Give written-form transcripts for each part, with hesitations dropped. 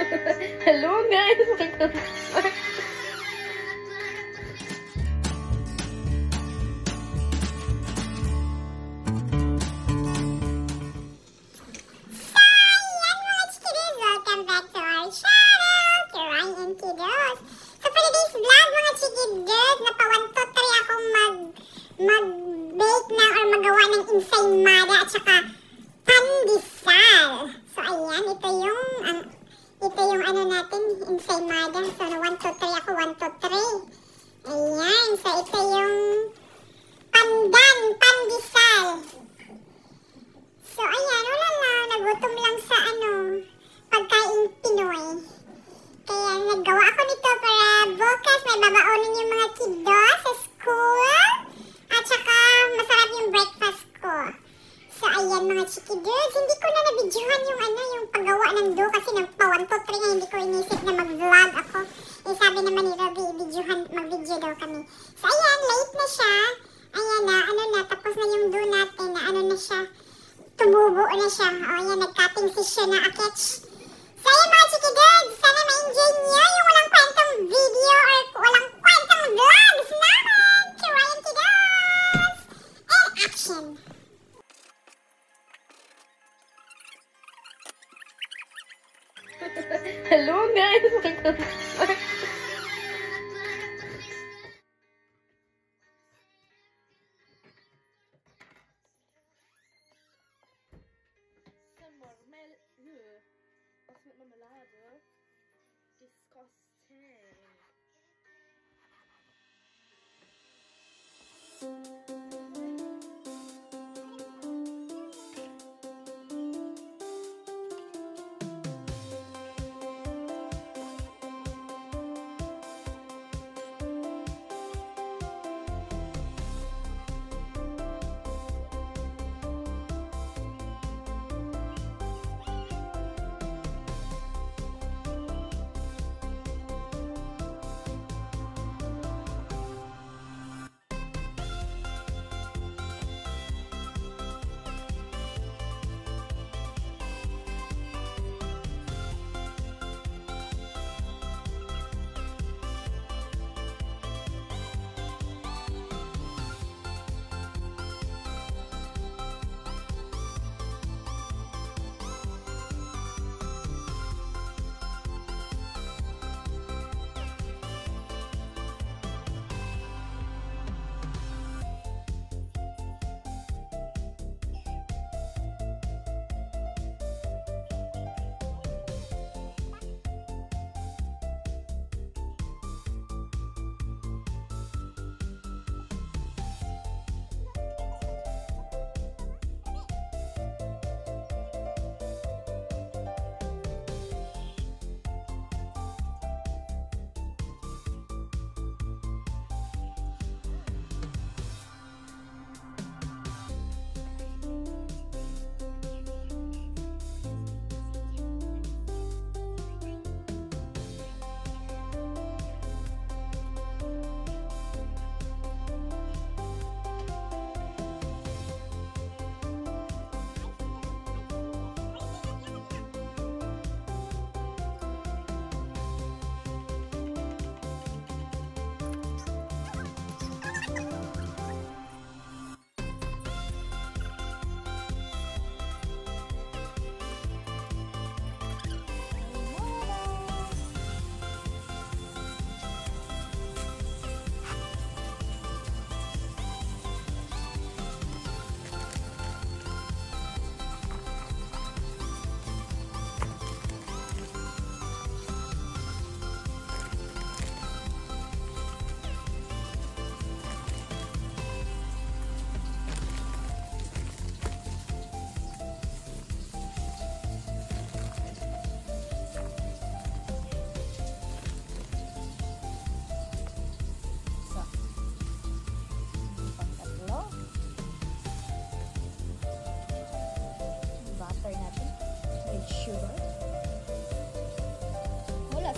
Hello guys, welcome back. Welcome back to our channel, Kiray and Kiddos. So for today's vlog mga chikiddos, napa-1-2-3 akong mag-bake na or magawa ng ensaymada at saka pandesal. So ayan, ito yung ano natin, ensaymada. So 1-2-3 ako, 1-2-3. Ayan, so ito yung pandesal. So ayan, wala lang, nagutom lang sa pagkain Pinoy. Kaya naggawa ako nito para bukas may babaonin yung mga kiddos sa school. At saka masarap yung breakfast ko. So ayan mga chikiddos, hindi ko na nabidyohan yung paggawa ng dough kasi nagpa-1-2-3 nga hindi ko inisip na mag-vlog ako. Eh sabi naman ni Robby, mag-video daw kami. So ayan, late na siya. Ayan na, tapos na yung dough natin na na siya. Tumubo na siya. O ayan, nag-cutting fish siya na akets. So ayan mga chikiddos, sana ma-enjoy niyo yung walang kwentang video or walang kwentang vlogs naman. Kiray and Kiddos! And action! Hello guys, welcome back. Was mit Marmelade? Disgusting.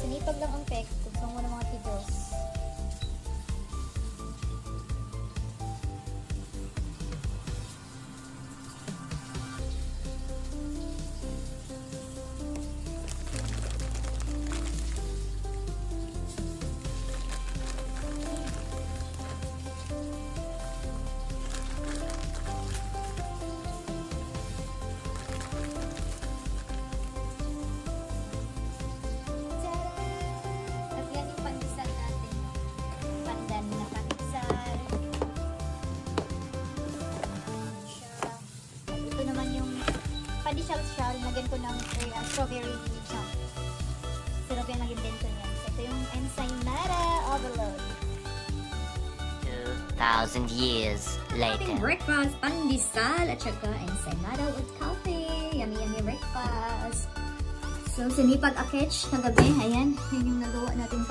Sinipag lang ang pek. Gusto mo ng mga kiddos. lagyan ko ng strawberry jam. Sarap yung naging bento niya. So, ito yung ensaymada overload. 2,000 years later. Ating breakfast, pandesal at saka ensaymada with coffee. Yummy, yummy breakfast. So, sinipag akech kagabi. Ayan, yun yung nagawa natin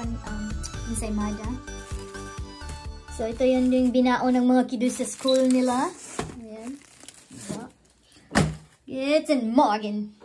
ensaymada. So, ito yun yung binaon ng mga kiddos sa school nila. Ayan. Diba? Guten Morgen!